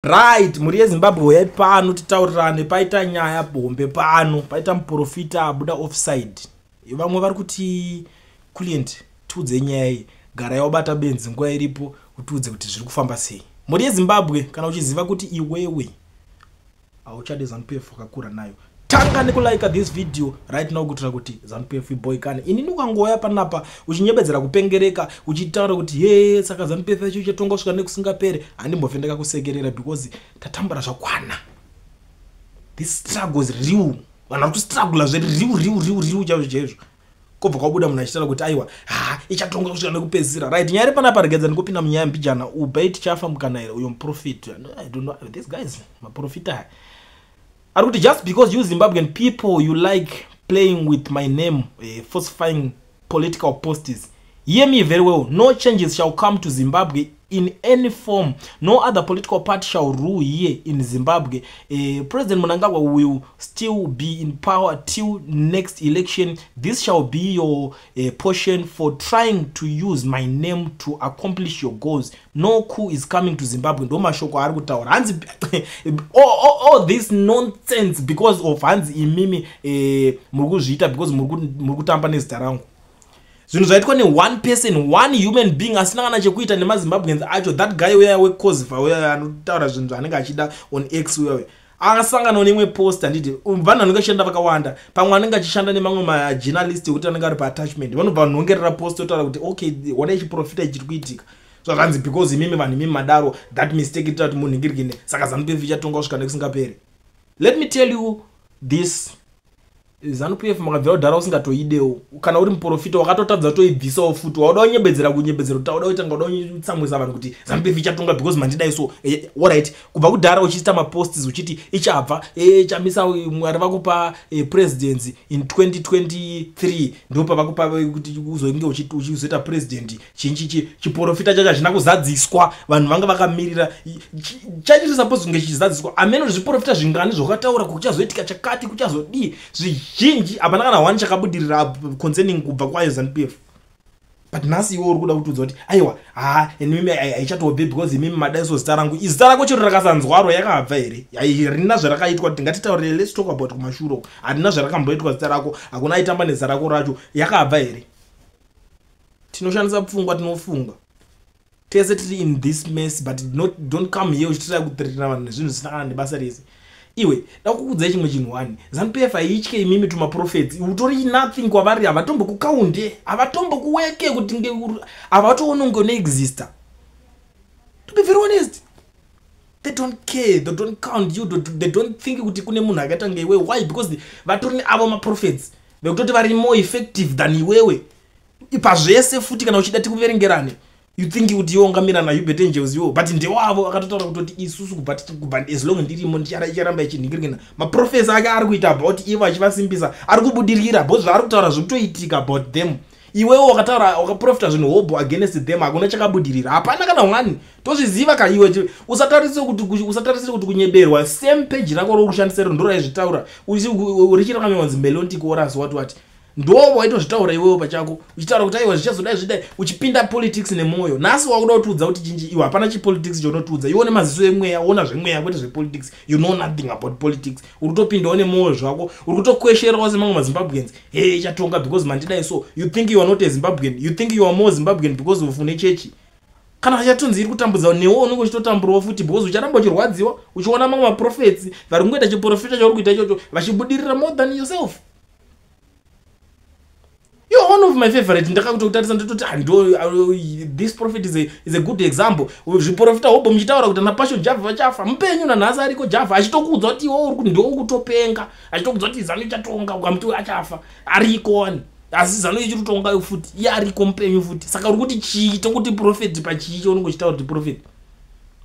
Right, muri yeZimbabwe yai pano titaurirane paita nyaya bombe pano, paita muprofita abuda offside. Vamwe vari kuti client tudze nyaya iyi, gara wabata benzi nguva iripo utudze kuti zviri kufamba sei. Muri yeZimbabwe kana uchiziva kuti iwewe auchade ZANU-PF wakakura nayo, tanga nekulike this video right now kuitira kuti ZANU-PF iboyikane. Ini ndikangouya panapa uchinyebedzera kupengereka uchitaura kuti he saka ZANU-PF yacho ichatonga kusvika nekusingapere. Handimbofendeka kusekerera because tatambura zvakwana. This struggle is real. Vanhu vari kustruggle real chaizvo. Kobva kwabuda munhu achitaura kuti aiwa ichatonga kusvika nekupedzisira. Right, nyaya iri panapa regedza ndikupinda munyaya mbijana ubei tichafa mukana uyo muprofita. I don't know these guys maprofita. Just because you Zimbabwean people, you like playing with my name, falsifying political posters. Hear me very well. No changes shall come to Zimbabwe in any form. No other political party shall rule here in Zimbabwe. President Mnangagwa will still be in power till next election. This shall be your portion for trying to use my name to accomplish your goals. No coup is coming to Zimbabwe. All this nonsense because of Hanzi Imimi Muruguzita, because Murugutamba nezita rangu. Zvinhu zvaitwa ne one person, one human being asina kana chekuita nemaZimbabweans acho. That guy where we cause for where anotaura zvinhu zvanenge achida on X wewe akasangana nemwe post anditi vanhu vanongashanda vakawanda pamwe anenge achishanda nemamwe ma journalist kuti anenge ari pa attachment vanobva vanongerera post otaura kuti okay what is profita ichiri kuitika zvakanzi because imimi vanhu imimi madaro that mistake ita kuti munhu ngirigine saka ZANU-PF ichatonga kusvika nekusingapere. Let me tell you this, ZANU-PF makabvira kudhara usingatoidewo kana uri muprofita wakatotadza toibvisawo futi wauda kunyebedzera kuti wauda kuita ngauda kutsamwisa vanhu kuti ZANU-PF ichatonga because mandidai so alright kubva kudhara uchiita maposts uchiti ichabva chamisa mwari vakupa presidency in 2023 ndopa vakupa kuti uzonge uchizoita president chinchi chiprofita chacho hazvina kuzadziswa vanhu vanga vakamirira chachiri supposed kunge chichizadziswa ameno zviprofita zvingani zvakataura kuchazoitika chakati kuchazodii zvizhinji hapana kana one chakabudirira concerning kubva kwayo ZANU-PF. But nasi iwo uri kuda kutudza kuti aiwa mimi aichatobve because mimi madaiso zita rangu izita rako chiro rakasanzwaro yakabva here harina zvarakaitwa kuti ngatitaurire let's talk about kumashuro harina zvarakamboitwa zita rako hakuna aitamba nezita rako racho yakabva here. Tinoshandisa pfungwa tinofunga tese tiri in this mess but don't come here uchitira kutirira vanhu nezvinhu zvisina kana nebasa rese. Iwe ndakukudzai chimwe chinhu wani ZANU-PF aiitye imimi tumaprofits utori nothing kwavari havatombokukaunde havatombokuweke kuti havatoononge neexista. To be very honest, they don't care, they don't count you, they don't think kuti kune munhu akaita ngeiwewe. Why? Because vatori neavo maprofits vekutoti vari more effective than iwewe pazvese futi kana uchida tikuverengerane. You think kuti iwo ungamira na Hubert Angels iwo but ndewavo akatotaura kuti isusu kubva as long ndirimo ndicharamba ichinhingirikana maprofesa ake ari kuita about ivo achivasimbisa ari kubudirira because zvaari kutaura zvikutoitika about them. Iwewo wakataura wakaprofita zvinhu hobo against them hakuna chakabudirira hapana kana mwani tozviziva ka iwe usatarisire kuti kunyeberwa same page rako ro kushandisira ndoro yazvitaura urichira kama wanzi melodic chorus what ndo waitozvitaura iwewo pachako uchitaura kuti aiwa zvichazodai uchipinda politics nemoyo. Nasi wakuda kutudza kuti chinji iwe hapana chipolitics chaunotudza iwe une maziso emweya uona zvemweya kwete zvepolitics you know nothing about politics uri kutopindawo nemoyo zvako uri kutokwesherawo semamwe maZimbabweans hey ichatonga because mandidai so you think you are not a Zimbabwean, you think you are more Zimbabwean because of une chechi kana vachatonzi iri kutambudza newo unenge uchitotamburawo futi because ucharamba uchirwadziwa uchiona mamwe maprofits vari kungoita chiprofita chauri kuita ichocho vachibudirira more than yourself. You're one of my favorite. This prophet is a good example. Zviprofita hobo muchitaura kuti na passion Java vachafa mupenyu na nhasi ariko Java achitokuudza kuti iwo uri ndo kutopenga achitokuudza kuti ZANU ichatonga ukamuti achafa ariko ani asi ZANU ichitotonga futi iye ariko mupenyu futi saka uri kuti chiito kuti prophet pachicho unenge uchitaura kuti prophet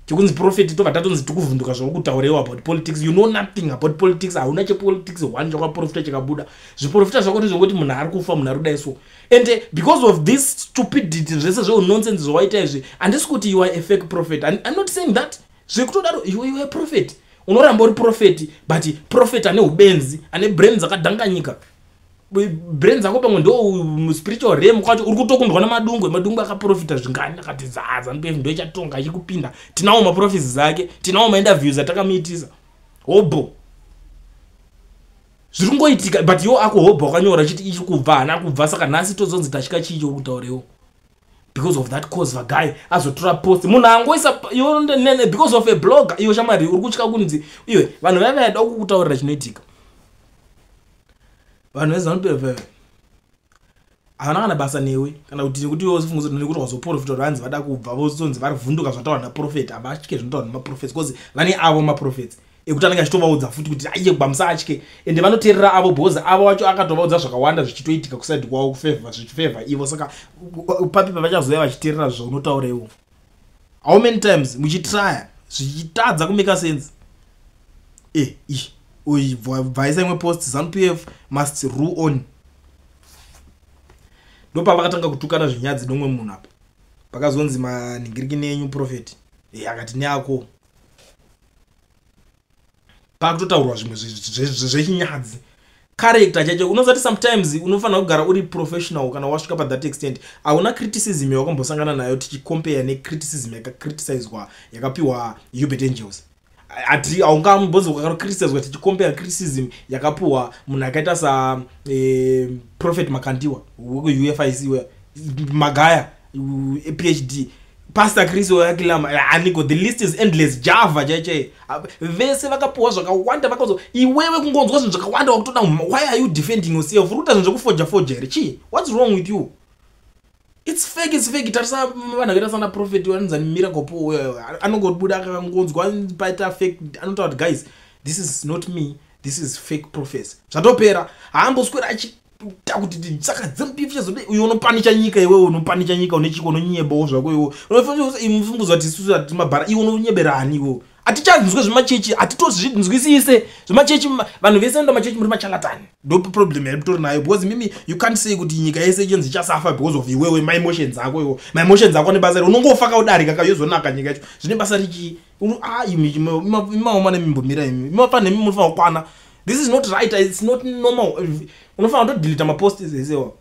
chikunzi prophet tobva tatonzi tikuvhunduka zvokutauriwa about politics. You know nothing about politics. Hauna chepolitics one chakaprofita chikabuda zviprofita zvako ndezvokuti munhu ari kufa munhu ari kudai so and because of this stupidity zvese nonsense zvawaita izvi handisi kuti you are a fake prophet. I'm not saying that zvekutodaro you are a prophet unoramba uri prophet but prophet ane ubenzi ane brain dzakadhanganyika brain dzako pamwe ndo spiritual realm kwacho uri kutokundwa namadungwe akaprofita zvingani akati zaza NPF ndo ichatonga achikupinda tinawo maprofits zake tinawo mainterviews atakamuitisa hobo zviri ngoitika but yo ako hobo wakanyora chiti ichi kubva hana kubva saka nhasi tozonzi tashika chicho uri kutaurewo because of that cause vaguy azotora post munhu angoisa because of a blogger iyo shamari uri kutya kunzi iwe vanhu vaida kukutaurira chinoitika vanhu vezanupeva havana kana basa newe kana kuti wozifunguza nekuti wazoprofita vanzi vada kubva vozonzi vari vhunduka zvataura naprofeti havachike zvinotaura nemaprofeti because vane avo maprofeti ekuti anenge achitovaudza futi kuti aiye kubamsa achike ende vanoteerera avo bhozi avo wacho akatovaudza zvakawanda zvichitoitika kusaidi kwavo kufevha zvichifevha ivo saka papi pavachazouya vachiteerera zvaunotaura ivo how many times muchitraya zvichitadza kumeka sense bvaisa imwe post ZANU-PF must rule on ndopavakatanga kutukana zvinyadzi nomwe munhu apa pakazonzi manhingiriki enyu profeti akati neako pakutotaurwa zvimwe zvechinyadzi character chacho unozati sometimes unofanira kugara uri professional kana wasvika pathat extent hauna criticism yakambosangana nayo tichicompare necriticism yakacriticizwa yakapiwa Hubert Angels ati aungambozi wakacriticize tichicompare criticism yakapiwa munhu akaita sa Prophet Makandiwa UFIC Magaya PhD Pastor Chris Oyakilama aniko the list is endless java chache vese vakapuwa zvakawanda vakazo iwewe kungonzwa zvinhu zvakawanda wakutoda why are you defending yourself ruta zvinhu zvekufoja here chi what's wrong with you it's fake tarisa vanhu vakaita sana prophet wanzani miracle po anongobuda akangonzwa paita fake anotaura guys this is not me this is fake prophets zvatopera haamboswera kuti saka dzimpifi zode uyo unopanisha nyika iwe unopanisha nyika unechiko unonyebowo zvako iwe unofanira imfunguzo kuti isusu ati mabhara iwe unonyeberani iwe atichanzwe zvimachechi atitozvinzwisise zvimachechi vanhu vese ndo machechi muri machalatani ndo problem yaritori nayo because mimi you can't say kuti nyika yese chenzi chasafa because of iwewe my emotions ako iwe my emotions ako nebasa unongofaka udarika kayozonaka nyika yacho zvine basa richi imaomane mimbomira imi imafana nemi munofana kukwana. This is not right, it's not normal. Unofana to delete my posts ezewa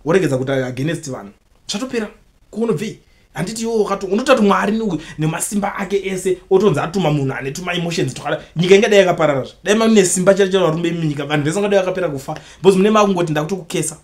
uregedza kuti against vanhu chatopera kunobve handiti iwo kato unotati mwari nemasimba ake ese otonza atuma munhu ane tuma emotions tokala nyika ingadai yakaparara dai mane simba charicho varumbe munyika vanhu vese ngadai yakapera kufa because mune makungoti ndakutokukesa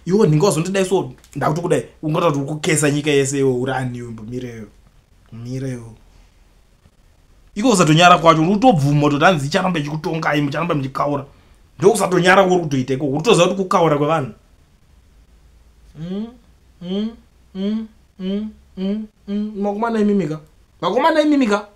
iwo ninga wazondidai so ndakutokudai ungotati ukukesa nyika yese iwo urani iwe mireyo iko usatonyara kwacho utobvuma kuti hanzi icharamba ichikutongai mucharamba muchikaura ndokusatonyara kuri kutoita iko utoziva kuti kukaura kwevanhu makomana imimika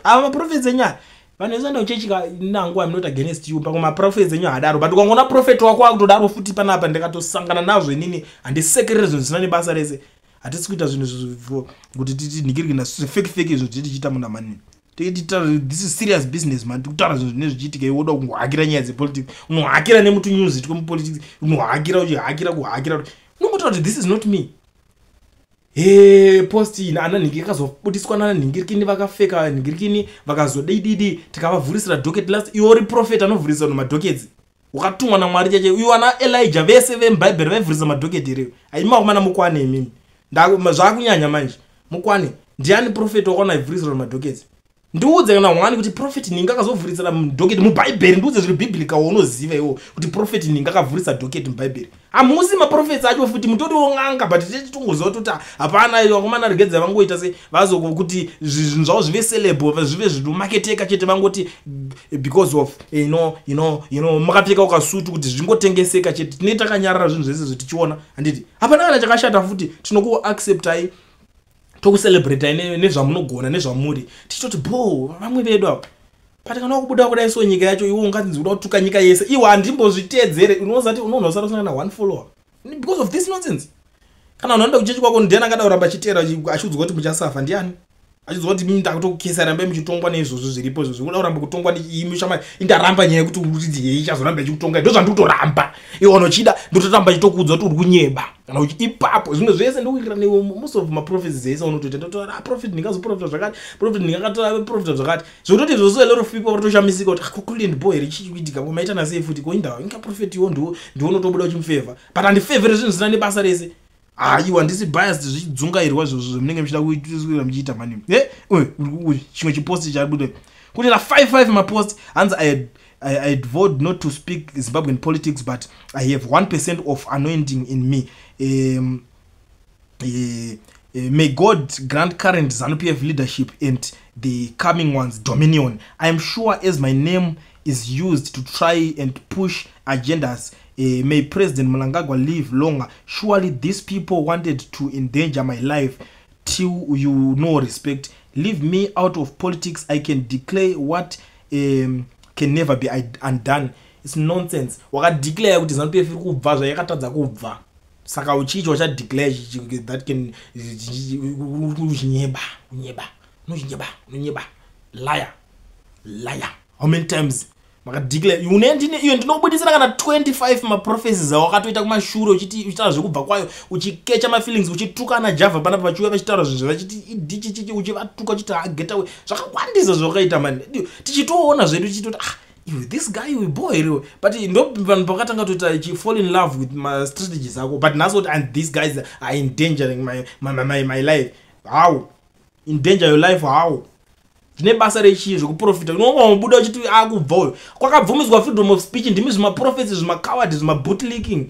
ava maprofets enyaya vanhu vese ndauchechika nangu I'm not against you pako maprofets enyaya hadaro but ukangona prophet wako akutodaro futi panapa ndikatosangana nazvo inini handisekerere zvinhu zvisina nebasa rese hatisi kuita zvinhu kuti titinhikirike fake izvo tichiita muna manini this is serious business man tikutaura zvinhu zvine zvichiitika iwe woda kungohakira nyaya dzepolitics unohakira nemutu news tikomupolitics unohakira uchihakira kuhakira unongotaura kuti this is not me post ananhingiriki akazobudiswa nananhingirikini vakafeka nhingirikini vakazodididi tikavavhurisira docket last iwe uri prophet anovhurisa madokets ukatumwa namwari chache uyu ana Elijah vese vemubhaibheri vaivhurisa madoketi ireyo aimakomana mukwane imimi zvakunyanya manje mukwane ndiani prophet wakaona aivhurisira madoketi ndiudze kana mwani kuti prophet ninga akazovhurisira doketi mubhaibheri ndiudze zviri biblical unoziva iwo kuti prophet ninga akavhurisa doketi mubhaibheri hamusi maprofets acho futi mutoriwo ng'anga but tichitongoziva kuti hapana vakomana regedza vangoita se vazokuti zvinhu zvavo zvive celebo zvive zvinomaketeka chete vangoti because of makapfeka ukasutu kuti zvingotengeseka chete tine takanyarara zvinhu zvese zvetichiona handiti hapana kana chakashata futi tinokuacceptai tokucelebrate nezvamunogona nezvamuri tichitoti vamwe vedu apa patikana kubuda kudai so nyika yacho iwe unganzi uda kutuka nyika yese iwe handimbozviteedzere unozati unonosara usangana one follower because of this nonsense kana unoenda kuchechi kwako ndiani akada kuramba achiteera achiudzwa kuti muchasafa ndiani achizoti mimi ndakutokesa rambe mchitongwa nezvozvo zviripo izvo unoda kuramba kutongwa ndimusha indaramba nyaya yekuti uriti yei chazoramba ichikutonga ndo zvandotoramba iwe unochida ndotoramba chitokudza kuti uri kunyeba kana uchi ipapo zvimwe zvese ndokuitira ne most of my prophets zese unotoita ndotora prophet ndingazoprofita zvakati prophet ndingakata profita zvakati zvototi zvose a lot of people vatoshamisika kuti akukuli boy richiitika kumaitana sei futi koinda inga prophet iwo ndiwo unotobuda uchimfavor but andifavor zvinhu zina nebasa rese aiwa ndisi biased zvichidzungairwa zvozvo munenge muchida kuitira muchiita mani chimwe chipost chabuda kuti la 55 mapost hanzi I vowed not to speak Zimbabwean politics, but I have 1% of anointing in me. May God grant current ZANU-PF leadership and the coming ones dominion. I am sure as my name is used to try and push agendas, may President Mnangagwa live longer. Surely these people wanted to endanger my life till you know respect. Leave me out of politics. I can declare what can never be undone. It's nonsense. Wakadeclare kuti ZANU-PF iri kubva zvayakatadza kubva. Saka uchicho wacha declare that can unyeba. Liar. How many times makadeclare iyo ndinobudisira kana 25 maprophecies awakatoita kumashure uchitaura zvekubva kwayo uchikecha mafeelings uchitukana Java panapa pachiuya vachitaura zvinhu vachiti idichi uchivatuka uchiti getaway zvakawandisa zvakaita mani tichitoona zvedu tichitoti this guy we boy but ndo vanhu pakatanga toita fall in love with my strategies ako but naso and these guys are endangering my life. How endanger your life? How zvine basa rechi zvekuprofita unomubuda uchiti akubvayo kwakabvumidzwa freedom of speech ndimi zvima prophets zvima coward zvima bootlicking.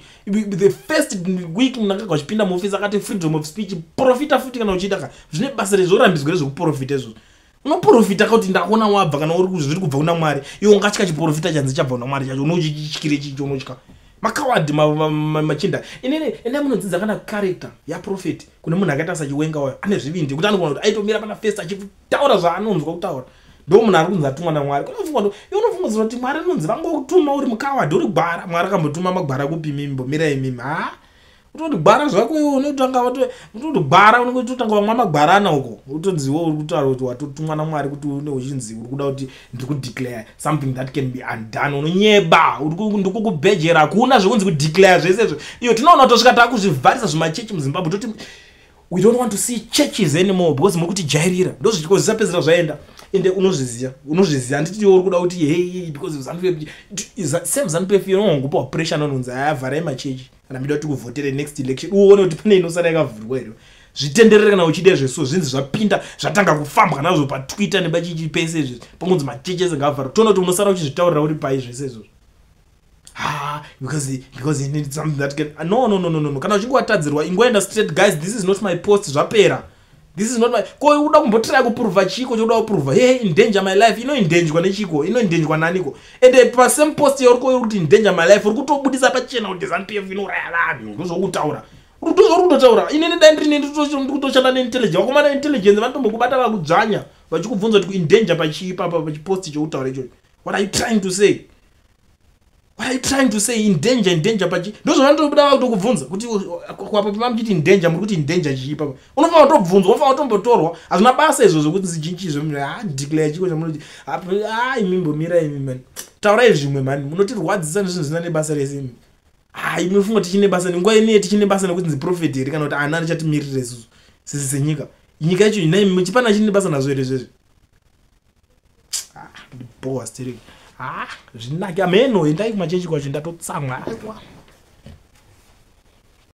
The first week mnangagwa chipinda mu office akati freedom of speech profita futi kana uchida zvine basa rezorambidzwa zvokuprofita izvo unoprofita kuti ndakuona wabva kana uri kuzviri kubva kuna Mwari iwe ungatya chiprofita chanzi chabva kuna Mwari chacho unochichikire chicho unotya makawadi machinda ine munodzidza kana character ya prophet kune munhu akaita sachiwenga wayo ane zvivindi kuti anogona kuti aitomira pana first achitaura zvaanonzwa kutaura ndo munhu ari kunzi atumwa naMwari unofunga kuti Mwari anonzi vangokutuma uri mukawadi uri gwara Mwari akambotuma magwara kupi mimi mbomirai mimi utoti gwara zvako iwe unotanga utoti gwara unotanga wamwa magwarana uko utodziwo uri kutaura kuti watotumwa naMwari kuti une uchinzi uri kuda kuti ndiri kudeclare something that can be undone unonyeba uri kukubhejera hakuna zvekunzi kudeclare zvese izvo iyo tinoona tosvika takuzvivharisa zvimachechi muZimbabwe toti we don't want to see churches anymore because muri kuti jairira ndo zvisapedzera zvaenda ende unozviziva handiti uri kuda kuti hey because ZANU-PF same ZANU-PF inongopa pressure anonzi avharai machechi kana mida kuti kuvhotere next election uone kuti pane inosara yakavhurwa here zvitenderere kana uchide zveso zvinzi zvapinda zvatanga kufambwa nazvo paTwitter nepachichi pese izvi pongonzi machechi ezingavhara toona kuti unosara uchizvitaurira uri pai zvese izvozvo because he needs something that can no kana uchinge watadzirwa ingoenda straight guys this is not my post zvapera this is not my ko uda kumbotira kuprova chiko choda kuprova hey in danger my life inoendangerwa nechiko inoendangerwa naniko and pa same post uri kuti in danger my life uri kutobudisa pachena kuti ZANU-PF inoraya vanhu ndozvokutaura uri kutotaura inini ndandiri nditoshanda neintelligence wakomana intelligence vanotombokubata vakudzvanya vachikubvunza kuti in danger pachipapa pachipost choutaura icho what are you trying to say? What are you trying to say? In danger pachi ndozvo vanotobuda vakutokubvunza kuti kwapo pamachiti in danger muri kuti in danger chipa unofanira kutobvunzwa unofanira kutombotorwa hazvina basa izvo zvokuti zichinchizvo declare chiko chamunoti imimbomirai imi mani taurai zvimwe mani munotirwadzisa nezvinhu zvisina nebasa rese munofunga tichine basa nenguva ine tichine basa nekuti nziprofeti here kana kuti ana richatimirira isusu sisi senyika nyika yacho inai muchipana chine basa nazvo here zvezvo boa stereki zvinake ameno endai kumachechi kwacho ndatotsamwa